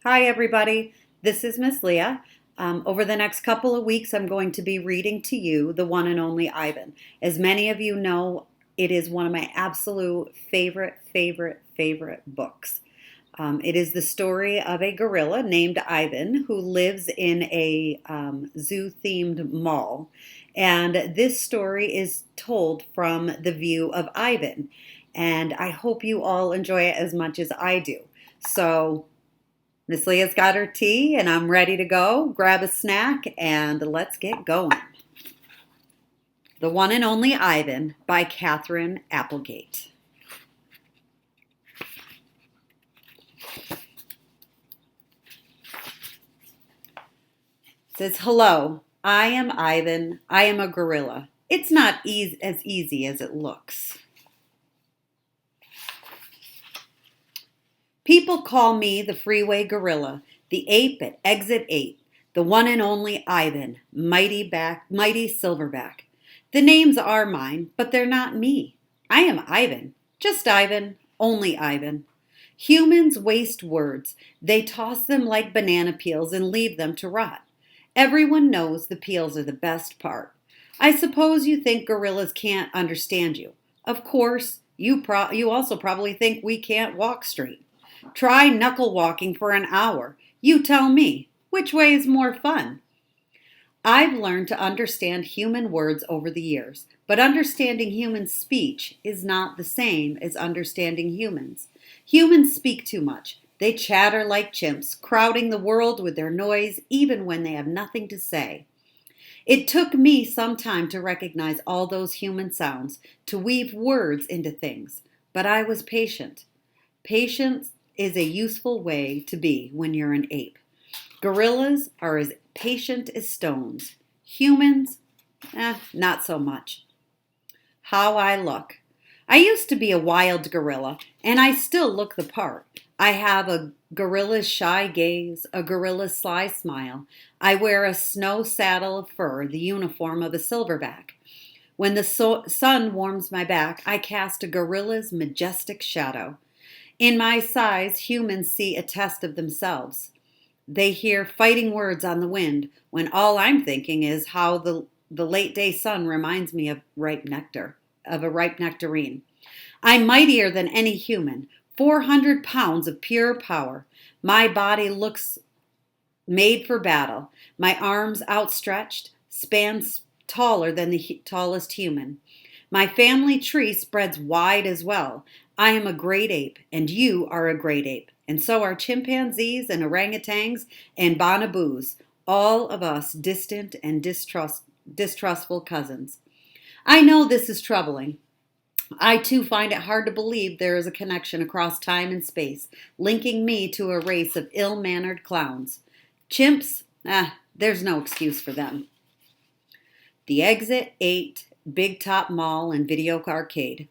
Hi, everybody. This is Miss Leah. Over the next couple of weeks, I'm going to be reading to you The One and Only Ivan. As many of you know, it is one of my absolute favorite books. It is the story of a gorilla named Ivan who lives in a zoo-themed mall. And this story is told from the view of Ivan. And I hope you all enjoy it as much as I do. So, Miss Leah's got her tea, and I'm ready to go. Grab a snack, and let's get going. The One and Only Ivan by Katherine Applegate. It says, "Hello, I am Ivan. I am a gorilla. It's not as easy as it looks. People call me the freeway gorilla, the ape at exit 8, the one and only Ivan, mighty silverback. The names are mine, but they're not me. I am Ivan, just Ivan, only Ivan. Humans waste words. They toss them like banana peels and leave them to rot. Everyone knows the peels are the best part. I suppose you think gorillas can't understand you. Of course, you also probably think we can't walk straight. Try knuckle walking for an hour. You tell me, which way is more fun? I've learned to understand human words over the years, but understanding human speech is not the same as understanding humans. Humans speak too much. They chatter like chimps, crowding the world with their noise even when they have nothing to say. It took me some time to recognize all those human sounds, to weave words into things, but I was patient. Patience is a useful way to be when you're an ape. Gorillas are as patient as stones. Humans, not so much. How I look. I used to be a wild gorilla, and I still look the part. I have a gorilla's shy gaze, a gorilla's sly smile. I wear a snow saddle of fur, the uniform of a silverback. When the sun warms my back, I cast a gorilla's majestic shadow. In my size, humans see a test of themselves. They hear fighting words on the wind when all I'm thinking is how the late day sun reminds me of a ripe nectarine. I'm mightier than any human, 400 pounds of pure power. My body looks made for battle. My arms outstretched, spans taller than the tallest human. My family tree spreads wide as well. I am a great ape, and you are a great ape, and so are chimpanzees and orangutans and bonobos, all of us distant and distrustful cousins. I know this is troubling. I too find it hard to believe there is a connection across time and space, linking me to a race of ill-mannered clowns. Chimps? There's no excuse for them. The Exit 8 Big Top Mall and Video Arcade.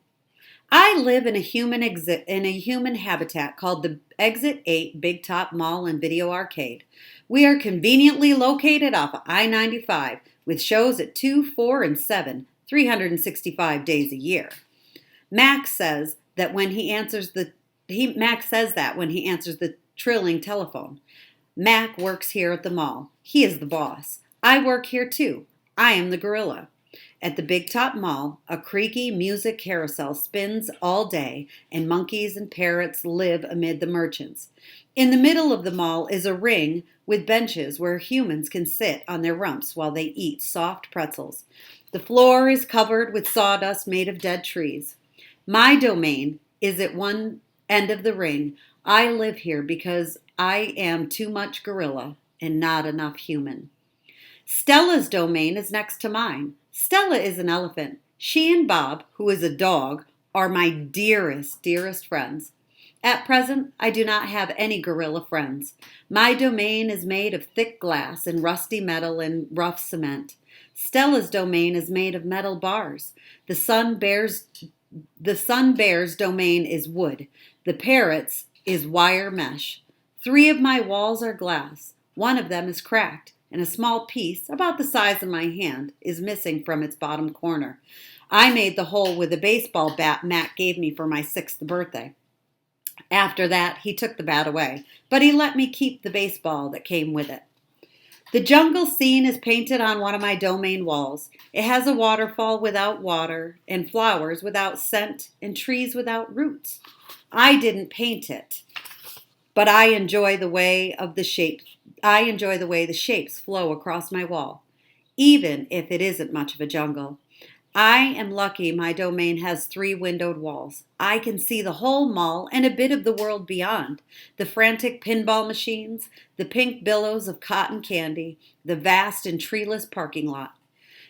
I live in a human habitat called the Exit 8 Big Top Mall and Video Arcade. We are conveniently located off of I-95 with shows at 2, 4, and 7, 365 days a year. Max says that when he answers the trilling telephone. Mac works here at the mall. He is the boss. I work here too. I am the gorilla. At the Big Top Mall, a creaky music carousel spins all day, and monkeys and parrots live amid the merchants. In the middle of the mall is a ring with benches where humans can sit on their rumps while they eat soft pretzels. The floor is covered with sawdust made of dead trees. My domain is at one end of the ring. I live here because I am too much gorilla and not enough human. Stella's domain is next to mine. Stella is an elephant. She and Bob, who is a dog, are my dearest friends. At present, I do not have any gorilla friends. My domain is made of thick glass and rusty metal and rough cement. Stella's domain is made of metal bars. The sun bear's domain is wood. The parrot's is wire mesh. 3 of my walls are glass. One of them is cracked, and a small piece, about the size of my hand, is missing from its bottom corner. I made the hole with a baseball bat Mac gave me for my 6th birthday. After that, he took the bat away, but he let me keep the baseball that came with it. The jungle scene is painted on one of my domain walls. It has a waterfall without water, and flowers without scent, and trees without roots. I didn't paint it, but I enjoy the way the shapes flow across my wall, even if it isn't much of a jungle. I am lucky my domain has 3 windowed walls. I can see the whole mall and a bit of the world beyond. The frantic pinball machines, the pink billows of cotton candy, the vast and treeless parking lot.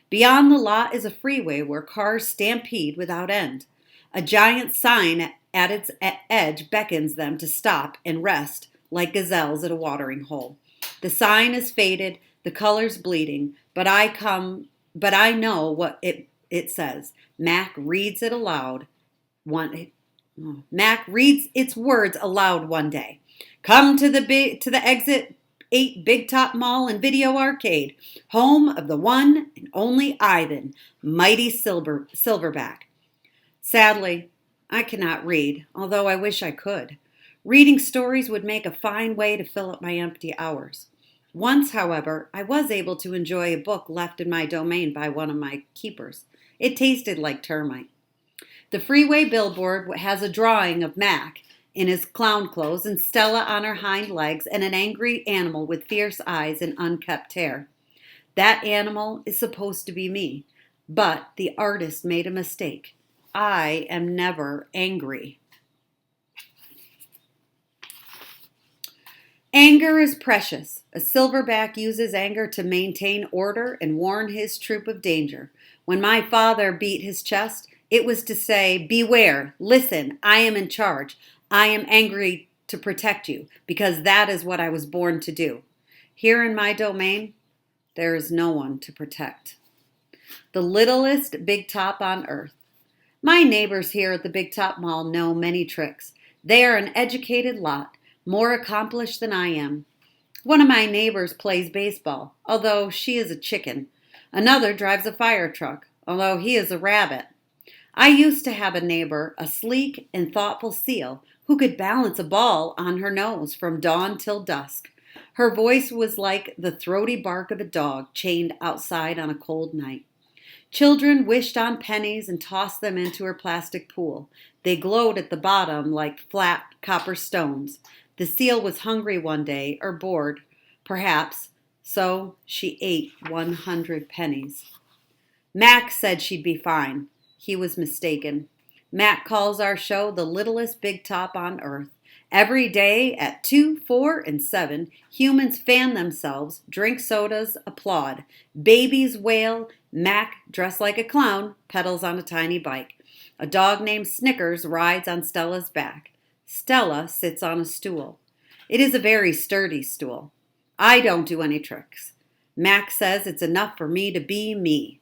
Beyond the lot is a freeway where cars stampede without end. A giant sign at its edge beckons them to stop and rest like gazelles at a watering hole. The sign is faded, the colors bleeding, but I know what it says. Mac reads it aloud. Mac reads its words aloud one day. Come to the Exit 8 Big Top Mall and Video Arcade, home of the one and only Ivan, mighty Silverback. Sadly, I cannot read, although I wish I could. Reading stories would make a fine way to fill up my empty hours. Once, however, I was able to enjoy a book left in my domain by one of my keepers. It tasted like termite. The freeway billboard has a drawing of Mac in his clown clothes and Stella on her hind legs and an angry animal with fierce eyes and unkempt hair. That animal is supposed to be me, but the artist made a mistake. I am never angry. Anger is precious. A silverback uses anger to maintain order and warn his troop of danger. When my father beat his chest, it was to say, beware, listen, I am in charge. I am angry to protect you, because that is what I was born to do. Here in my domain, there is no one to protect. The littlest big top on earth. My neighbors here at the Big Top Mall know many tricks. They are an educated lot, more accomplished than I am. One of my neighbors plays baseball, although she is a chicken. Another drives a fire truck, although he is a rabbit. I used to have a neighbor, a sleek and thoughtful seal, who could balance a ball on her nose from dawn till dusk. Her voice was like the throaty bark of a dog chained outside on a cold night. Children wished on pennies and tossed them into her plastic pool. They glowed at the bottom like flat copper stones. The seal was hungry one day, or bored, perhaps, so she ate 100 pennies. Mac said she'd be fine. He was mistaken. Mac calls our show the littlest big top on earth. Every day at 2, 4, and 7, humans fan themselves, drink sodas, applaud. Babies wail. Mac, dressed like a clown, pedals on a tiny bike. A dog named Snickers rides on Stella's back. Stella sits on a stool. It is a very sturdy stool. I don't do any tricks. Mac says it's enough for me to be me.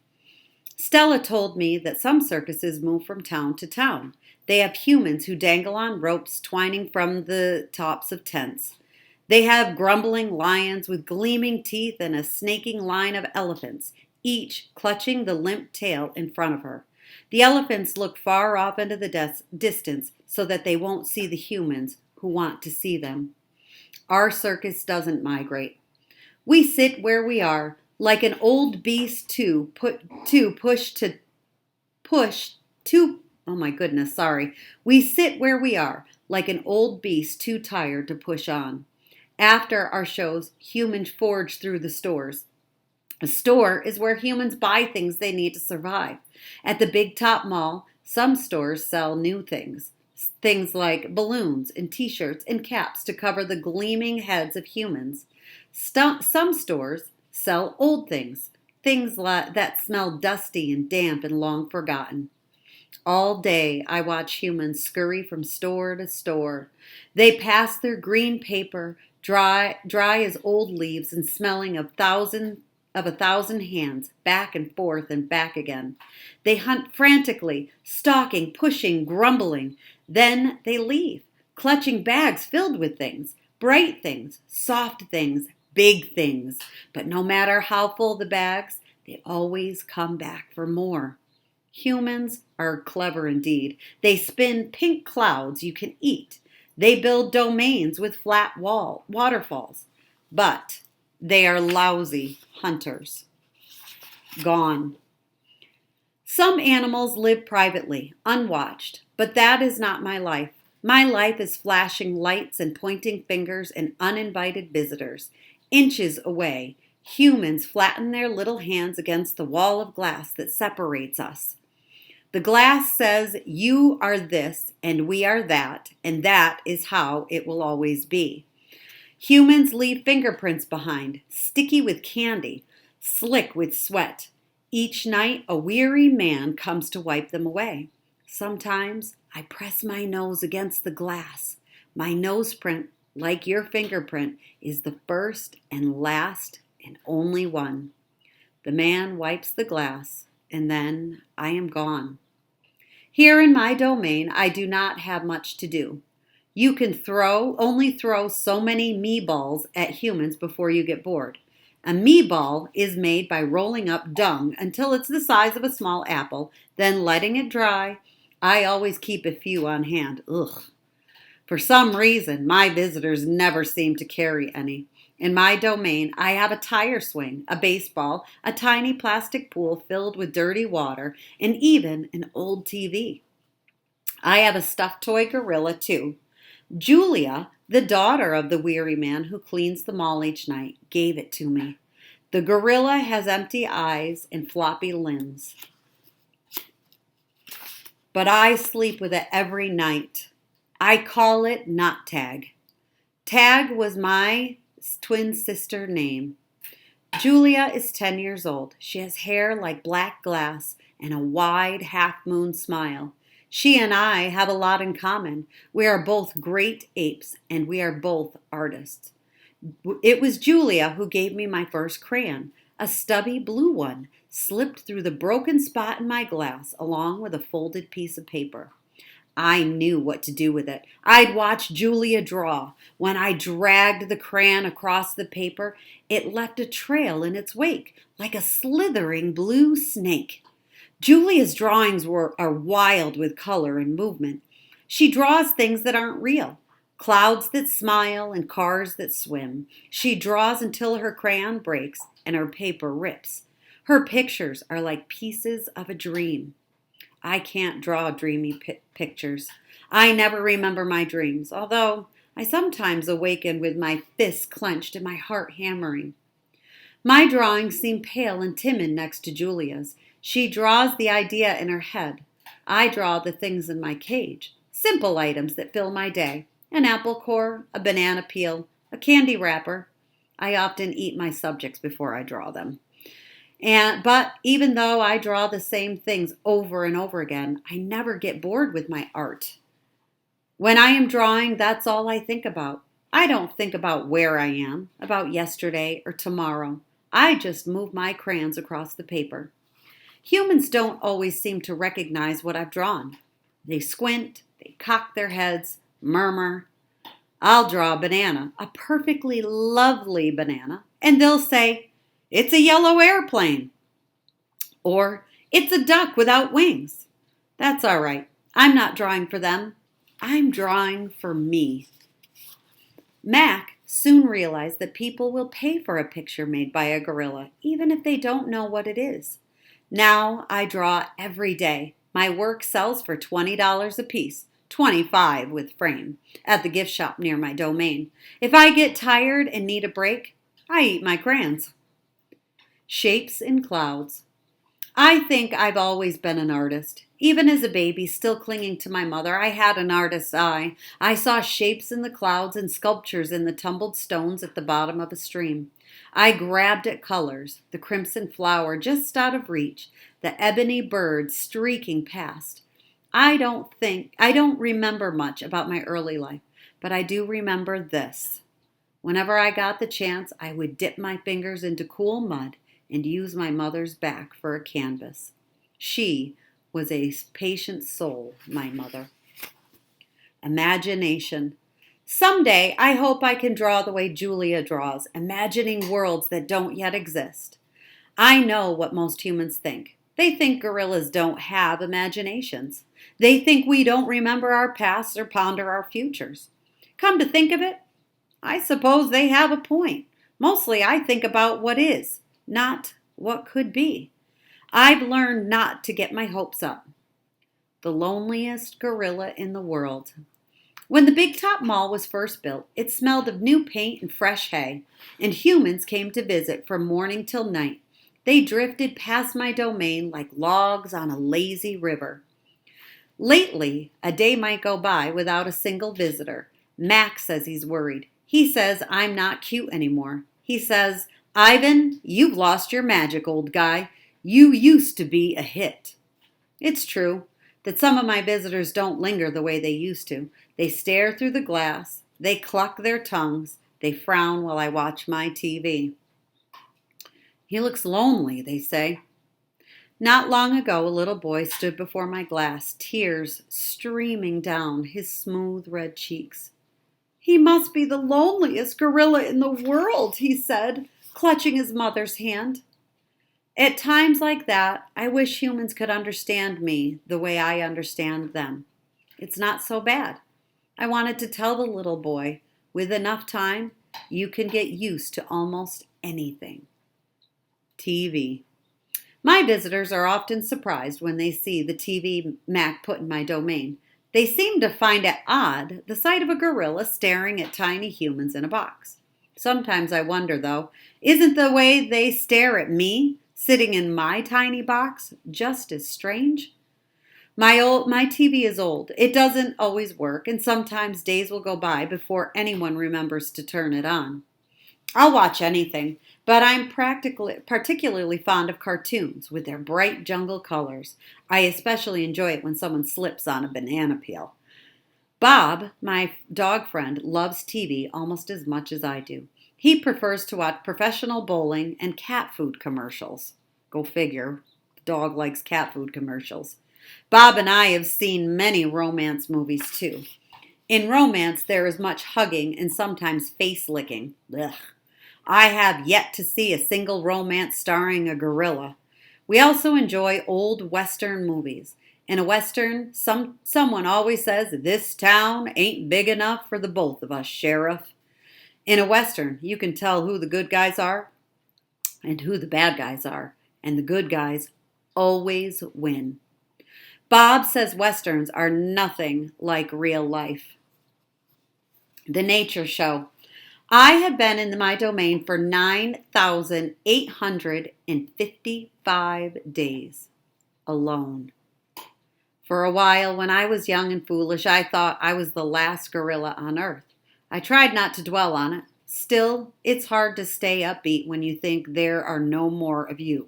Stella told me that some circuses move from town to town. They have humans who dangle on ropes twining from the tops of tents. They have grumbling lions with gleaming teeth and a snaking line of elephants, each clutching the limp tail in front of her. The elephants look far off into the distance so that they won't see the humans who want to see them. Our circus doesn't migrate. We sit where we are, like an old beast We sit where we are, like an old beast too tired to push on. After our shows, humans forge through the stores. A store is where humans buy things they need to survive. At the Big Top Mall, some stores sell new things. Things like balloons and t-shirts and caps to cover the gleaming heads of humans. Some stores sell old things that smell dusty and damp and long forgotten. All day I watch humans scurry from store to store. They pass their green paper, dry as old leaves and smelling of a thousand hands, back and forth and back again. They hunt frantically, stalking, pushing, grumbling. Then they leave, clutching bags filled with things, bright things, soft things, big things. But no matter how full the bags, they always come back for more. Humans are clever indeed. They spin pink clouds you can eat. They build domains with flat waterfalls, but they are lousy hunters. Gone. Some animals live privately, unwatched, but that is not my life. My life is flashing lights and pointing fingers and uninvited visitors. Inches away, humans flatten their little hands against the wall of glass that separates us. The glass says, you are this and we are that, and that is how it will always be. Humans leave fingerprints behind, sticky with candy, slick with sweat. Each night, a weary man comes to wipe them away. Sometimes I press my nose against the glass. My nose print, like your fingerprint, is the first and last and only one. The man wipes the glass, and then I am gone. Here in my domain, I do not have much to do. You can only throw so many me balls at humans before you get bored. A me ball is made by rolling up dung until it's the size of a small apple, then letting it dry. I always keep a few on hand. Ugh. For some reason, my visitors never seem to carry any. In my domain, I have a tire swing, a baseball, a tiny plastic pool filled with dirty water, and even an old TV. I have a stuffed toy gorilla, too. Julia, the daughter of the weary man who cleans the mall each night, gave it to me. The gorilla has empty eyes and floppy limbs. But I sleep with it every night. I call it Not Tag. Tag was my twin sister name. Julia is 10 years old. She has hair like black glass and a wide half-moon smile. She and I have a lot in common. We are both great apes, and we are both artists. It was Julia who gave me my first crayon, a stubby blue one, slipped through the broken spot in my glass along with a folded piece of paper. I knew what to do with it. I'd watch Julia draw. When I dragged the crayon across the paper, it left a trail in its wake, like a slithering blue snake. Julia's drawings are wild with color and movement. She draws things that aren't real. Clouds that smile and cars that swim. She draws until her crayon breaks and her paper rips. Her pictures are like pieces of a dream. I can't draw dreamy pictures. I never remember my dreams, although I sometimes awaken with my fists clenched and my heart hammering. My drawings seem pale and timid next to Julia's. She draws the idea in her head. I draw the things in my cage, simple items that fill my day. An apple core, a banana peel, a candy wrapper. I often eat my subjects before I draw them. But even though I draw the same things over and over again, I never get bored with my art. When I am drawing, that's all I think about. I don't think about where I am, about yesterday or tomorrow. I just move my crayons across the paper. Humans don't always seem to recognize what I've drawn. They squint, they cock their heads, murmur. I'll draw a banana, a perfectly lovely banana, and they'll say, "It's a yellow airplane." Or, "It's a duck without wings." That's all right. I'm not drawing for them. I'm drawing for me. Mac soon realized that people will pay for a picture made by a gorilla, even if they don't know what it is. Now I draw every day. My work sells for $20 a piece, $25 with frame, at the gift shop near my domain. If I get tired and need a break, I eat my crayons. Shapes in clouds. I think I've always been an artist. Even as a baby, still clinging to my mother, I had an artist's eye. I saw shapes in the clouds and sculptures in the tumbled stones at the bottom of a stream. I grabbed at colors, the crimson flower just out of reach, the ebony bird streaking past. I don't remember much about my early life, but I do remember this. Whenever I got the chance, I would dip my fingers into cool mud and use my mother's back for a canvas. She was a patient soul, my mother. Imagination. Someday, I hope I can draw the way Julia draws, imagining worlds that don't yet exist. I know what most humans think. They think gorillas don't have imaginations. They think we don't remember our past or ponder our futures. Come to think of it, I suppose they have a point. Mostly I think about what is, not what could be. I've learned not to get my hopes up. The loneliest gorilla in the world. When the Big Top Mall was first built, it smelled of new paint and fresh hay, and humans came to visit from morning till night. They drifted past my domain like logs on a lazy river. Lately, a day might go by without a single visitor. Max says he's worried. He says I'm not cute anymore. He says, Ivan, you've lost your magic, old guy. You used to be a hit. It's true that some of my visitors don't linger the way they used to. They stare through the glass. They cluck their tongues. They frown while I watch my TV. He looks lonely, they say. Not long ago, a little boy stood before my glass, tears streaming down his smooth red cheeks. He must be the loneliest gorilla in the world, he said, clutching his mother's hand. At times like that, I wish humans could understand me the way I understand them. It's not so bad. I wanted to tell the little boy, with enough time, you can get used to almost anything. TV. My visitors are often surprised when they see the TV Mac put in my domain. They seem to find it odd, the sight of a gorilla staring at tiny humans in a box. Sometimes I wonder, though, isn't the way they stare at me, sitting in my tiny box, just as strange? My TV is old. It doesn't always work, and sometimes days will go by before anyone remembers to turn it on. I'll watch anything, but I'm particularly fond of cartoons with their bright jungle colors. I especially enjoy it when someone slips on a banana peel. Bob, my dog friend, loves TV almost as much as I do. He prefers to watch professional bowling and cat food commercials. Go figure, the dog likes cat food commercials. Bob and I have seen many romance movies too. In romance, there is much hugging and sometimes face licking. Ugh. I have yet to see a single romance starring a gorilla. We also enjoy old Western movies. In a Western, someone always says, this town ain't big enough for the both of us, Sheriff. In a Western, you can tell who the good guys are and who the bad guys are, and the good guys always win. Bob says Westerns are nothing like real life. The Nature Show. I have been in my domain for 9,855 days alone. For a while, when I was young and foolish, I thought I was the last gorilla on earth. I tried not to dwell on it. Still, it's hard to stay upbeat when you think there are no more of you.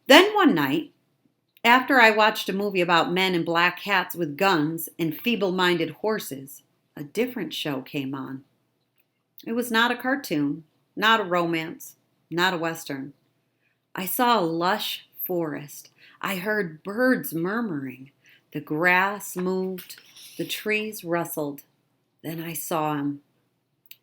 Then one night, after I watched a movie about men in black hats with guns and feeble-minded horses, a different show came on. It was not a cartoon, not a romance, not a Western. I saw a lush forest. I heard birds murmuring. The grass moved. The trees rustled. Then I saw him.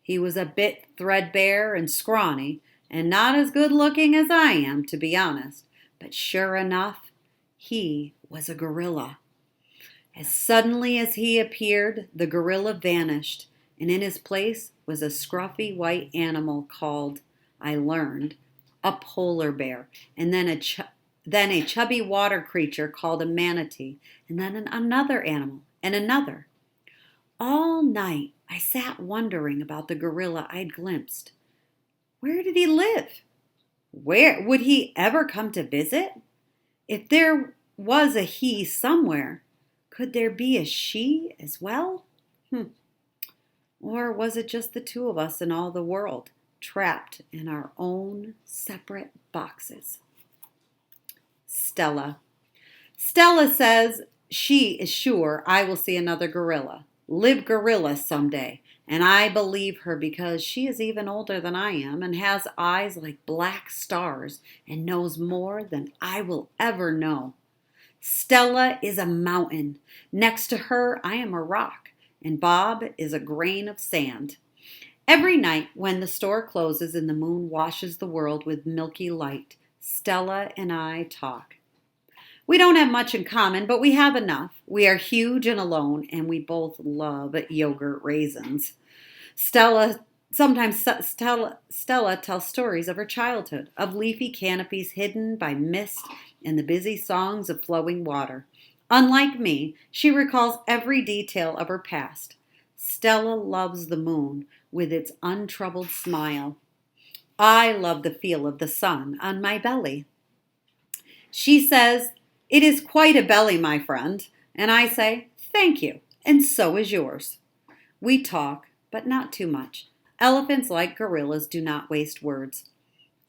He was a bit threadbare and scrawny, and not as good looking as I am, to be honest. But sure enough, he was a gorilla. As suddenly as he appeared, the gorilla vanished, and in his place was a scruffy white animal called, I learned, a polar bear, and then a chubby water creature called a manatee, and then another animal, and another. All night I sat wondering about the gorilla I'd glimpsed. Where did he live? Where would he ever come to visit? If there was a he somewhere, could there be a she as well? Or was it just the two of us in all the world, trapped in our own separate boxes? Stella. Stella says she is sure I will see another gorilla, live gorilla someday, and I believe her because she is even older than I am and has eyes like black stars and knows more than I will ever know. Stella is a mountain. Next to her, I am a rock, and Bob is a grain of sand. Every night when the store closes and the moon washes the world with milky light, Stella and I talk. We don't have much in common, but we have enough. We are huge and alone, and we both love yogurt raisins. Stella tells stories of her childhood, of leafy canopies hidden by mist and the busy songs of flowing water. Unlike me, she recalls every detail of her past. Stella loves the moon with its untroubled smile. I love the feel of the sun on my belly. She says, "It is quite a belly, my friend." And I say, "Thank you, and so is yours." We talk, but not too much. Elephants, like gorillas, do not waste words.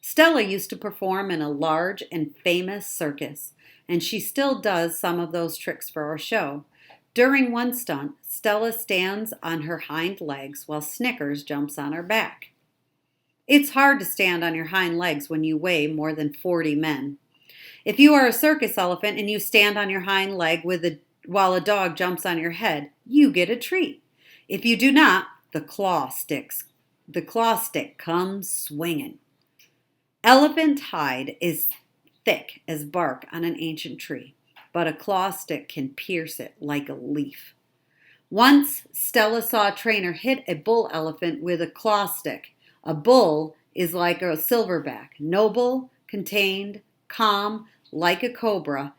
Stella used to perform in a large and famous circus, and she still does some of those tricks for our show. During one stunt, Stella stands on her hind legs while Snickers jumps on her back. It's hard to stand on your hind legs when you weigh more than 40 men. If you are a circus elephant and you stand on your hind leg while a dog jumps on your head, you get a treat. If you do not, the claw stick comes swinging. Elephant hide is thick as bark on an ancient tree, but a claw stick can pierce it like a leaf. Once, Stella saw a trainer hit a bull elephant with a claw stick. A bull is like a silverback, noble, contained, calm, like a cobra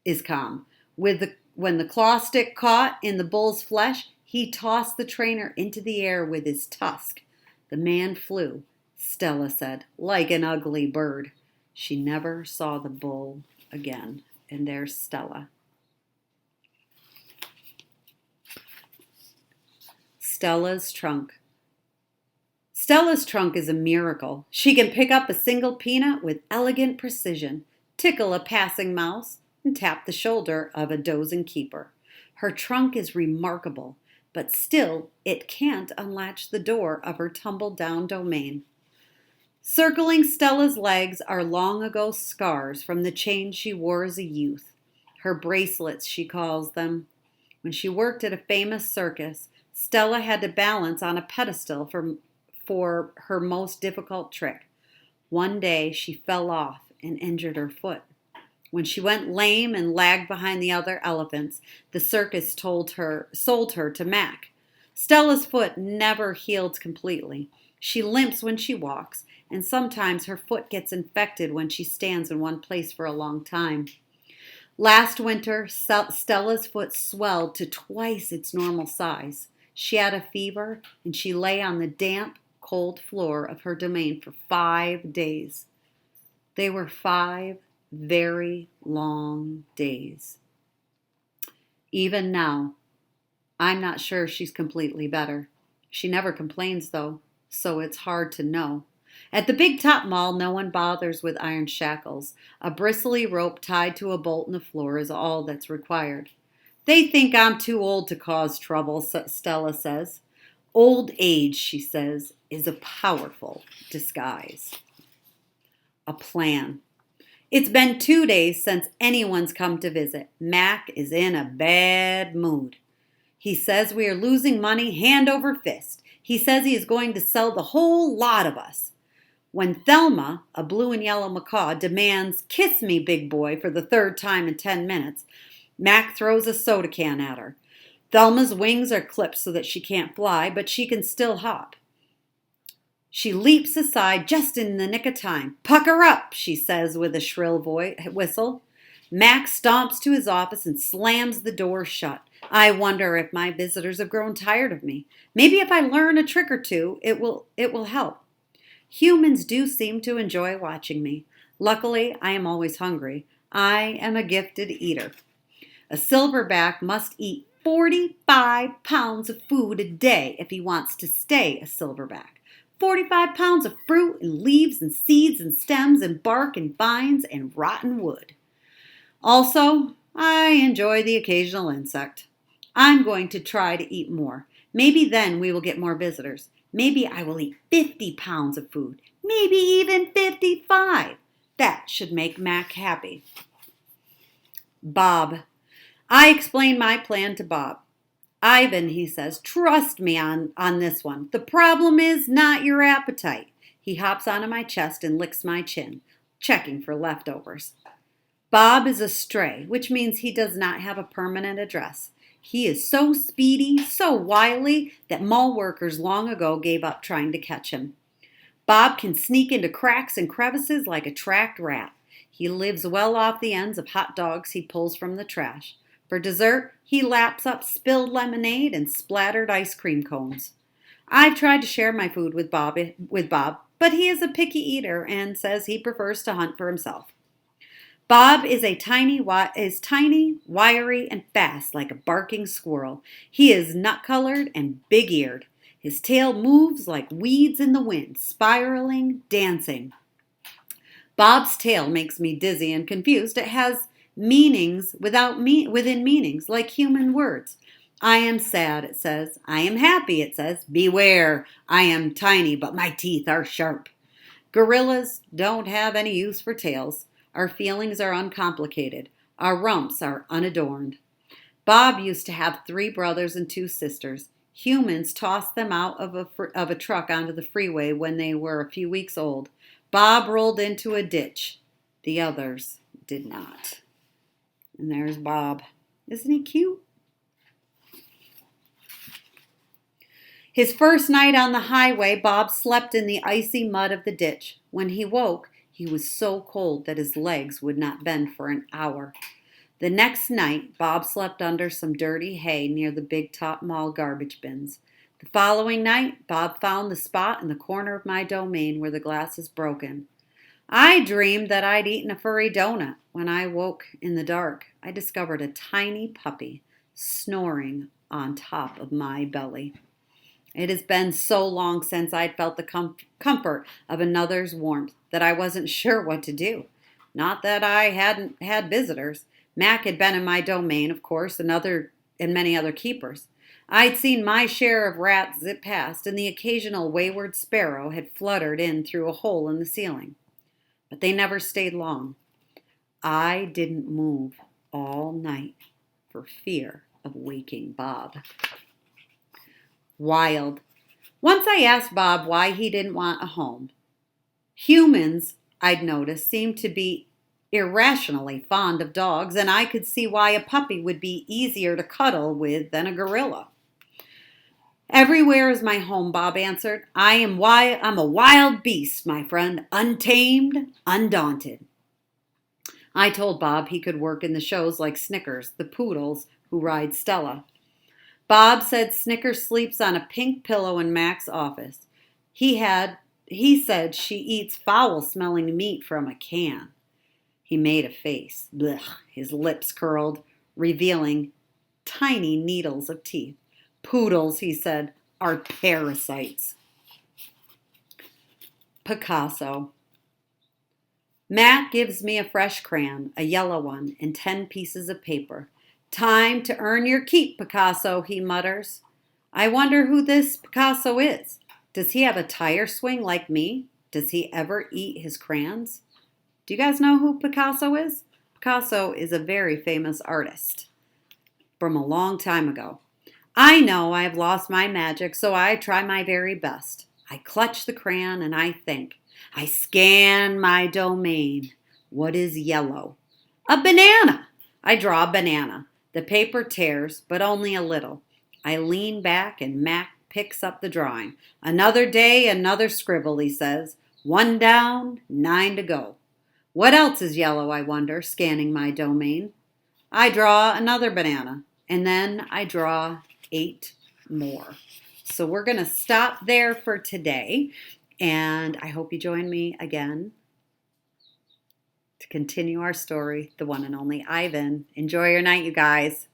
is calm. When the claw stick caught in the bull's flesh, he tossed the trainer into the air with his tusk. The man flew, Stella said, like an ugly bird. She never saw the bull again. And there's Stella. Stella's trunk. Stella's trunk is a miracle. She can pick up a single peanut with elegant precision, tickle a passing mouse, and tap the shoulder of a dozing keeper. Her trunk is remarkable, but still it can't unlatch the door of her tumble-down domain. Circling Stella's legs are long-ago scars from the chains she wore as a youth. Her bracelets, she calls them. When she worked at a famous circus, Stella had to balance on a pedestal for her most difficult trick. One day she fell off and injured her foot. When she went lame and lagged behind the other elephants, the circus sold her to Mac. Stella's foot never healed completely. She limps when she walks, and sometimes her foot gets infected when she stands in one place for a long time. Last winter, Stella's foot swelled to twice its normal size. She had a fever, and she lay on the damp, cold floor of her domain for 5 days. They were 5 very long days. Even now, I'm not sure she's completely better. She never complains, though, so it's hard to know. At the Big Top Mall, no one bothers with iron shackles. A bristly rope tied to a bolt in the floor is all that's required. They think I'm too old to cause trouble, Stella says. Old age, she says, is a powerful disguise. A plan. It's been 2 days since anyone's come to visit. Mac is in a bad mood. He says we are losing money hand over fist. He says he is going to sell the whole lot of us. When Thelma, a blue and yellow macaw, demands, "Kiss me, big boy," for the 3rd time in 10 minutes, Mac throws a soda can at her. Thelma's wings are clipped so that she can't fly, but she can still hop. She leaps aside just in the nick of time. "Pucker up," she says with a shrill whistle. Mac stomps to his office and slams the door shut. I wonder if my visitors have grown tired of me. Maybe if I learn a trick or two, it will help. Humans do seem to enjoy watching me. Luckily, I am always hungry. I am a gifted eater. A silverback must eat 45 pounds of food a day if he wants to stay a silverback. 45 pounds of fruit and leaves and seeds and stems and bark and vines and rotten wood. Also, I enjoy the occasional insect. I'm going to try to eat more. Maybe then we will get more visitors. Maybe I will eat 50 pounds of food. Maybe even 55. That should make Mac happy. Bob. I explain my plan to Bob. "Ivan," he says, "trust me on this one. The problem is not your appetite." He hops onto my chest and licks my chin, checking for leftovers. Bob is a stray, which means he does not have a permanent address. He is so speedy, so wily, that mall workers long ago gave up trying to catch him. Bob can sneak into cracks and crevices like a tracked rat. He lives well off the ends of hot dogs he pulls from the trash. For dessert, he laps up spilled lemonade and splattered ice cream cones. I've tried to share my food with Bob, but he is a picky eater and says he prefers to hunt for himself. Bob is tiny, wiry, and fast like a barking squirrel. He is nut-colored and big-eared. His tail moves like weeds in the wind, spiraling, dancing. Bob's tail makes me dizzy and confused. It has meanings within meanings, like human words. I am sad, it says. I am happy, it says. Beware, I am tiny, but my teeth are sharp. Gorillas don't have any use for tails. Our feelings are uncomplicated. Our rumps are unadorned. Bob used to have 3 brothers and 2 sisters. Humans tossed them out of a truck onto the freeway when they were a few weeks old. Bob rolled into a ditch. The others did not. And there's Bob. Isn't he cute? His first night on the highway, Bob slept in the icy mud of the ditch. When he woke, he was so cold that his legs would not bend for an hour. The next night, Bob slept under some dirty hay near the Big Top Mall garbage bins. The following night, Bob found the spot in the corner of my domain where the glass is broken. I dreamed that I'd eaten a furry donut. When I woke in the dark, I discovered a tiny puppy snoring on top of my belly. It has been so long since I'd felt the comfort of another's warmth that I wasn't sure what to do. Not that I hadn't had visitors. Mac had been in my domain, of course, and many other keepers. I'd seen my share of rats zip past, and the occasional wayward sparrow had fluttered in through a hole in the ceiling. But they never stayed long. I didn't move all night for fear of waking Bob. Wild. Once I asked Bob why he didn't want a home. Humans, I'd noticed, seemed to be irrationally fond of dogs, and I could see why a puppy would be easier to cuddle with than a gorilla. Everywhere is my home, Bob answered. I'm a wild beast, my friend, untamed, undaunted. I told Bob he could work in the shows like Snickers, the poodles who ride Stella. Bob said Snickers sleeps on a pink pillow in Mac's office. He said she eats foul-smelling meat from a can. He made a face. Blech. His lips curled, revealing tiny needles of teeth. Poodles, he said, are parasites. Picasso. Mac gives me a fresh crayon, a yellow one, and 10 pieces of paper. Time to earn your keep, Picasso, he mutters. I wonder who this Picasso is. Does he have a tire swing like me? Does he ever eat his crayons? Do you guys know who Picasso is? Picasso is a very famous artist from a long time ago. I know I have lost my magic, so I try my very best. I clutch the crayon and I think. I scan my domain. What is yellow? A banana. I draw a banana. The paper tears, but only a little. I lean back and Mac picks up the drawing. Another day, another scribble, he says. 1 down, 9 to go. What else is yellow, I wonder, scanning my domain. I draw another banana, and then I draw 8 more. So we're going to stop there for today, and I hope you join me again to continue our story, the one and only Ivan. Enjoy your night, you guys.